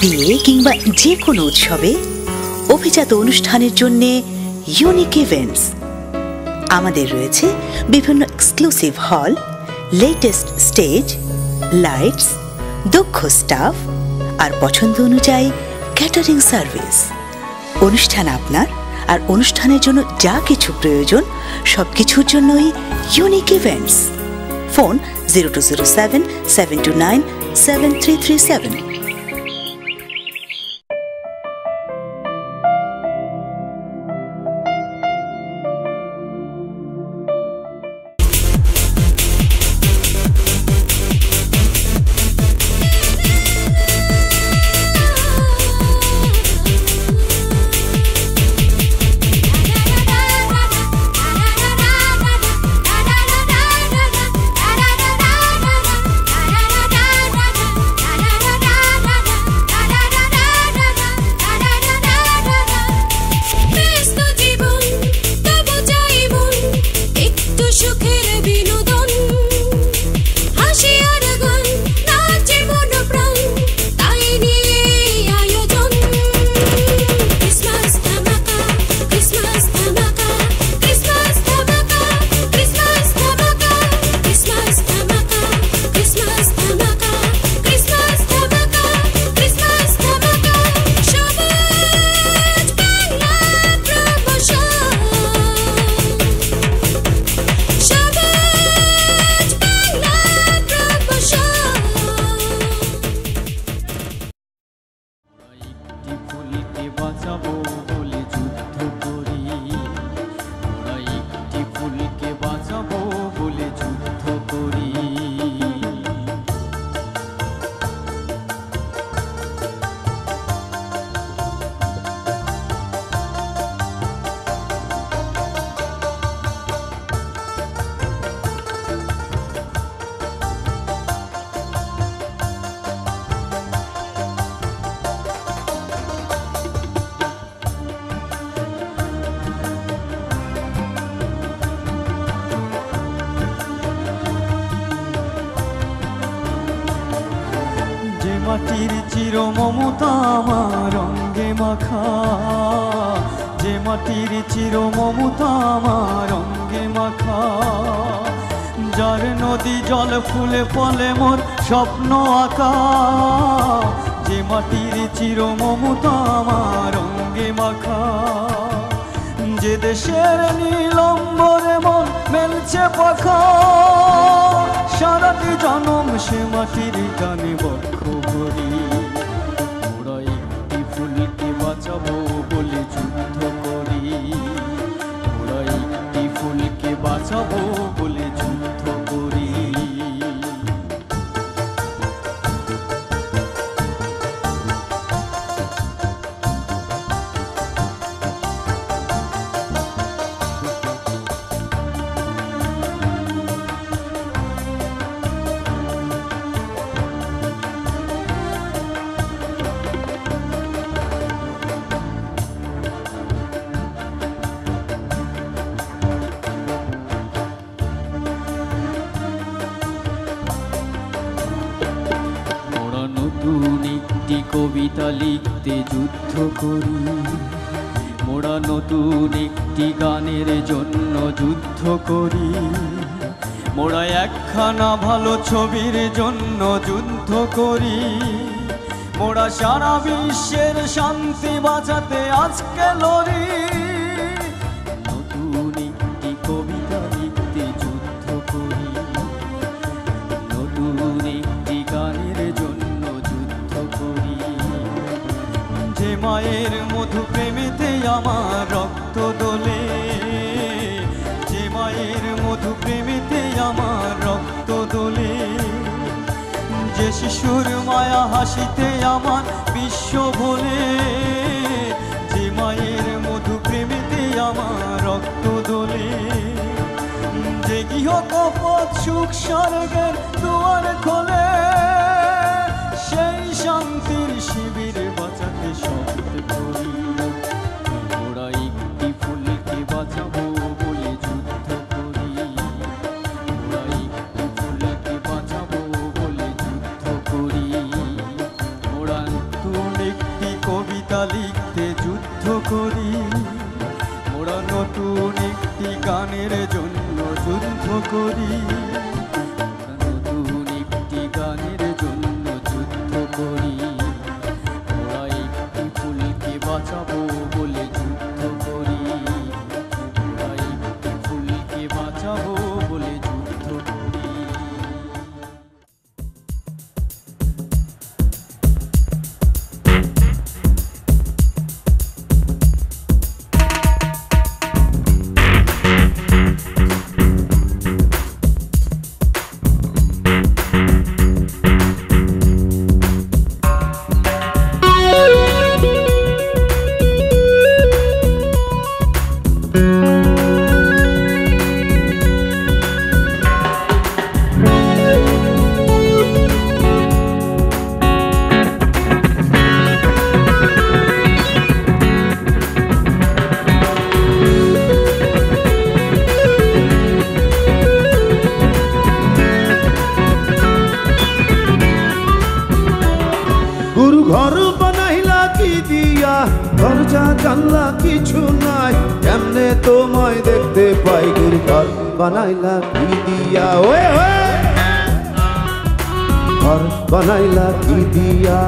বিয়ে কিংবা যে কোনো উৎসবে অভিজাত অনুষ্ঠানের জন্য ইউনিক ইভেন্টস। আমাদের রয়েছে বিভিন্ন এক্সক্লুসিভ হল, লেটেস্ট স্টেজ, লাইটস, দক্ষ স্টাফ আর পছন্দ অনুযায়ী ক্যাটারিং সার্ভিস। অনুষ্ঠান আপনার আর অনুষ্ঠানের জন্য যা কিছু প্রয়োজন সবকিছুর জন্যই ইউনিক ইভেন্টস। ফোন 0207 729 7337। মাটির চির মমতা আমার রঙে মাখা, যে মাটির চির মমতা আমার রঙে মাখা, যার নদী জল ফুলে ফলে মোর স্বপ্ন আঁকা, যে মাটির চির মমতা আমার রঙে মাখা, যে দেশের নীলম্বরে মন মেলছে পাখা, সারাটি জনম সে মাটির গানে বক্ষ ভরি। ওরা একটি ফুলকে বাঁচাবো বলে যুদ্ধ করি, ওরা একটি ফুলকে বাঁচাবো বলে যুদ্ধ করি। একটি কবিতা লিখতে যুদ্ধ করি, মোরা নতুন একটি গানের জন্য যুদ্ধ করি, মোরা একখানা ভালো ছবির জন্য যুদ্ধ করি, মোরা সারা বিশ্বের শান্তি বাঁচাতে আজকে লড়ি। নতুন একটি কবিতা লিখতে যুদ্ধ করি, নতুন একটি গানের জন্য যে মায়ের মধু প্রেমেতে আমার রক্ত দোলে, যে মায়ের মধু প্রেমেতে আমার রক্ত দোলে, যে শিশুর মায়া হাসিতে আমার বিশ্ব ভোলে, যে মায়ের মধু প্রেমেতে আমার রক্ত দোলে, যে গৃহকপথ সুখ স্বর্গের দুয়ার খোলে, সেই শান্তির শিবির বাঁচাতে শপথ করি। ওরা একটি ফুলকে বাঁচাবো বলে যুদ্ধ করি, ওরা একটি ফুলকে বাঁচাবো বলে যুদ্ধ করি, ওরা নতুন লিখতে যুদ্ধ করি, মোরা নতুন একটি গানের জন্য যুদ্ধ করি, নতুন একটি গানের জন্য যুদ্ধ করি। মোরা একটি ফুলকে বাঁচাবো বলে যুদ্ধ করি, মোরা একটি ফুলকে বাঁচাবো বলে যুদ্ধ করি। ঘর বানাইলা কি দিয়া, দরজা জানলা কিছু নাই, কেমনে তোমায় দেখতে পাই? গুরু ঘর বানাইলা কি দিয়া, ওয়ে ওয়ে ঘর বানাইলা কি দিয়া,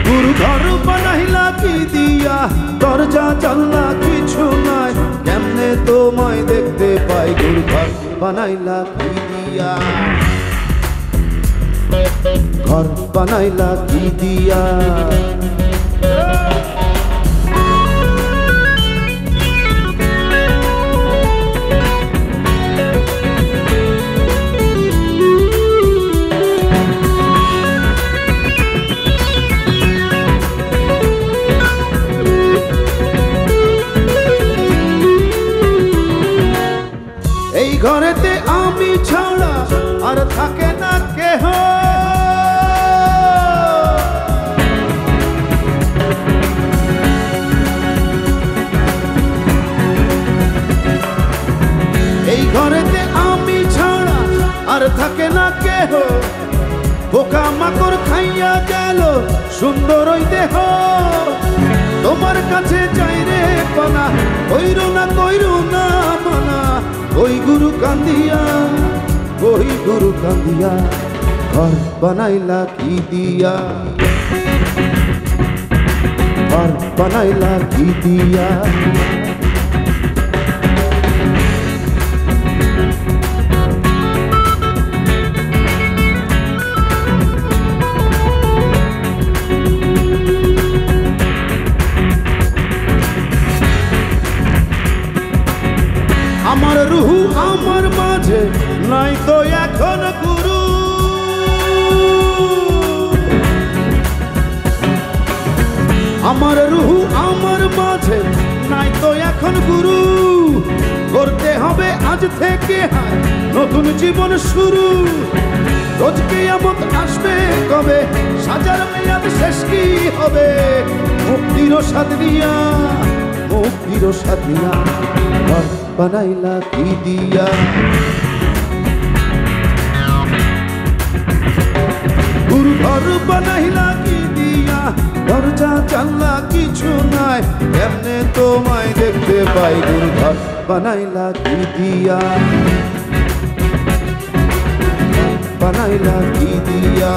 গুরু ঘর বানাইলা কি দিয়া, দরজা জানলা কিছু নাই, কেমনে তোমায় দেখতে পাই? গুরু ঘর বানাইলা কি দিয়া, ঘর বানাইলা কি দিয়া। এই ঘরেতে আমি ছাড়া আর থাকে না কেহ, এই ঘরেতে আমি ছাড়া আর থাকে না কেহ, পোকা মাকড় খাইয়া গেল সুন্দর ওই দেহ, তোমার কাছে যাই রে পানা, কইরো না মানা, ওই গুরু কান্দিয়া, ওই গুরু কান্দিয়া, ঘর বানাইলা কি দিয়া, ঘর বানাইলা কি দিয়া। আমার রুহু আমার মাঝে নাই তো এখন গুরু, আমার রুহু আমার মাঝে নাই তো এখন গুরু, করতে হবে আজ থেকে নতুন জীবন শুরু। রোজ কিয়ামত আসবে কবে, সাজার মেয়াদ শেষ কি হবে? মুক্তির স্বাদ দিয়া, মুক্তির স্বাদ দিয়া, ঘর বানাইলা কি দিয়া, গুরু ঘর বানাইলা কি দিয়া, দরজা জানলা কিছু নাই, কেমনে তোমায় দেখতে পাই? গুরু ঘর বানাইলা কি দিয়া, বানাইলা কি দিয়া,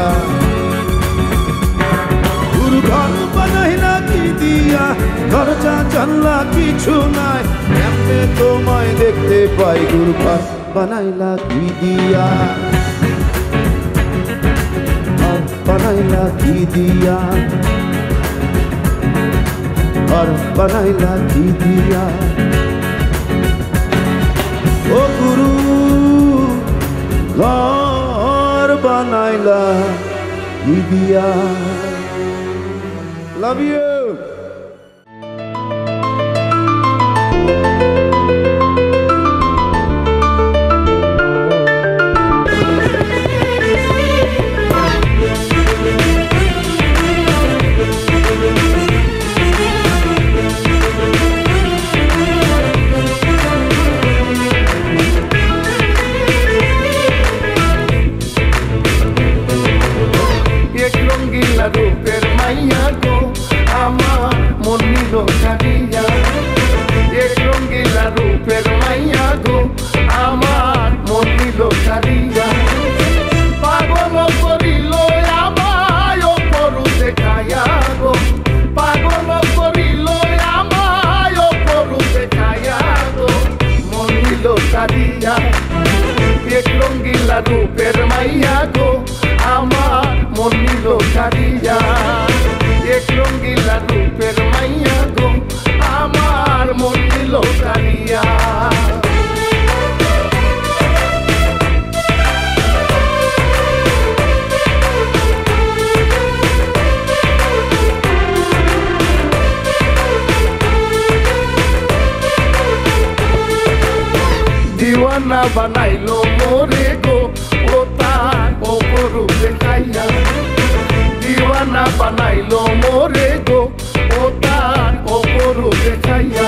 গুরু ঘর বানাইলা কি দিয়া, দরজা জানলা কিছু নাই, কেমনে তোমায় দেখতে পাই? গুরু ঘর বানাইলা কি দিয়া, ঘর বানাইলা কি দিয়া, ঘর বানাইলা কি দিয়া। ও গুরু ঘর বানাইলা কি দিয়া। Love you. রূপের মাইয়া মন নিল কারিয়া এক রঙ্গিলা রূপের মাইয়া গো আমার মন নিল কারিয়া দিওয়ানা বানাইলো মোরে গো ও তার অপরূপ দেখাইয়া দিওয়ানা বানাইলো মোরে গো ও তার অপরূপ দেখাইয়া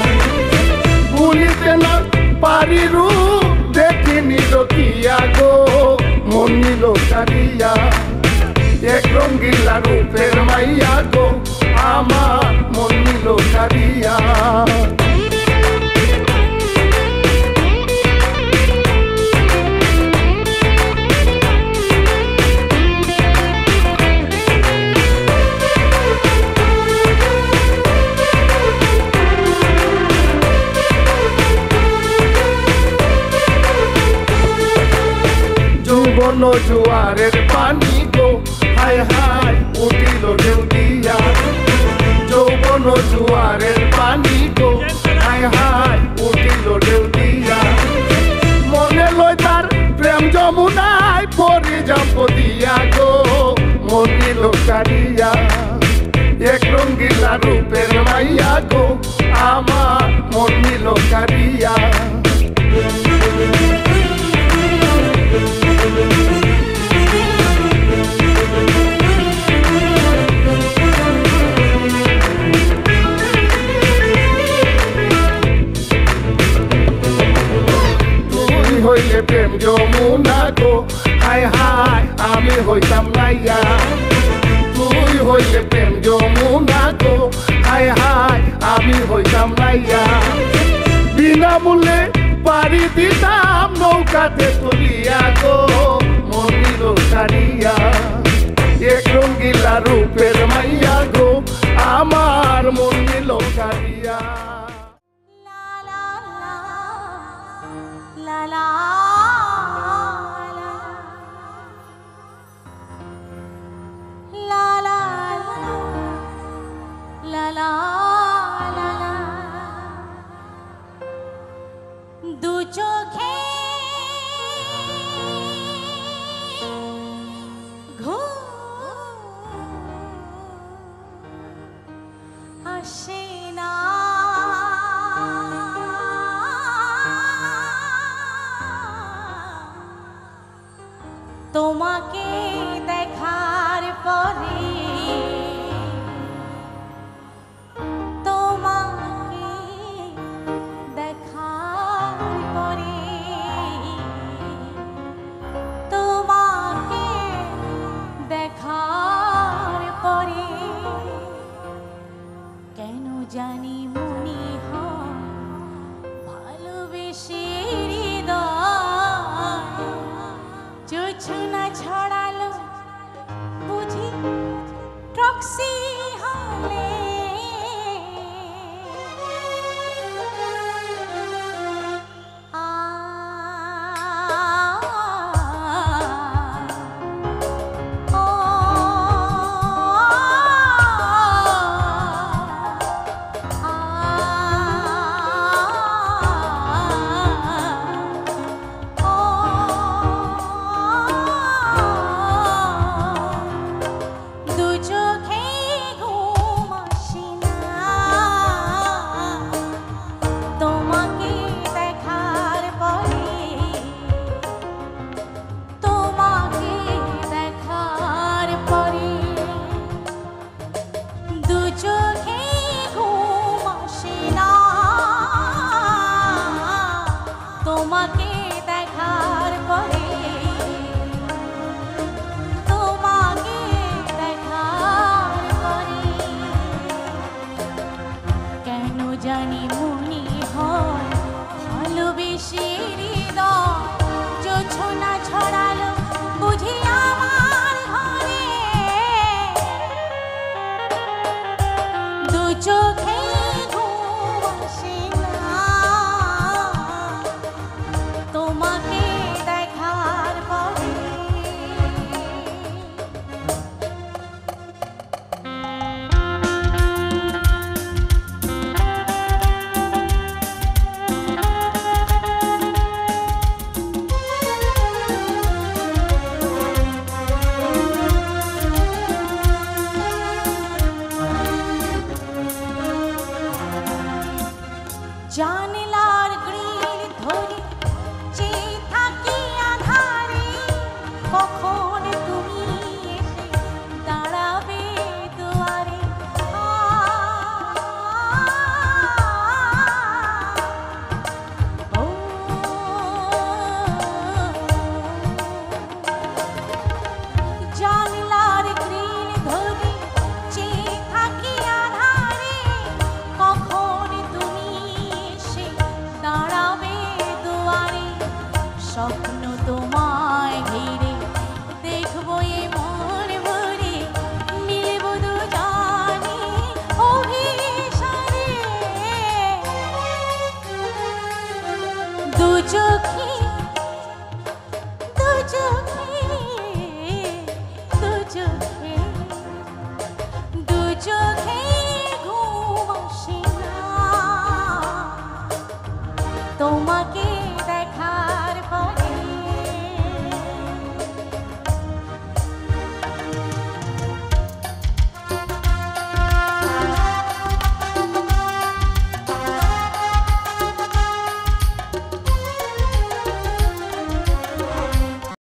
ভুলিতে না পারি রূপ দেখিনি রকিয়া গো মন নিল কারিয়া এক রঙ্গিলা রূপের মাইয়া গো আমার মন নিল কারিয়া যৌবন জোয়ারের পানি গো হায় হায় উঠিল ঢেউ দিয়া যৌবন জোয়ারের পানি গো হায় হায় উঠিল ঢেউ দিয়া মনে লয় তার প্রেম যমুনায় পরি যাব দিয়া গো মন নিল কারিয়া এক রঙ্গিলা রূপের মাইয়া গো আমার মন নিল কারিয়া হইলে প্রেম যমুনা গো হায় হায় আমি হইতাম নাইয়া তুই হইলে প্রেম যমুনা গো হায় হায় আমি হইতাম নাইয়া বিনামূল্যে পারি দিতাম নৌকাতে তুলিয়া গো মন নিল কারিয়া এক রঙ্গিলা রূপের মাইয়া গো আমার মন নিল কারিয়া La la la la la la la la দু চোখে ঘুম আসে না তোমাকে দেখার পরে তোমাকে দেখার পরে তোমাকে দেখার পরে কেন জানি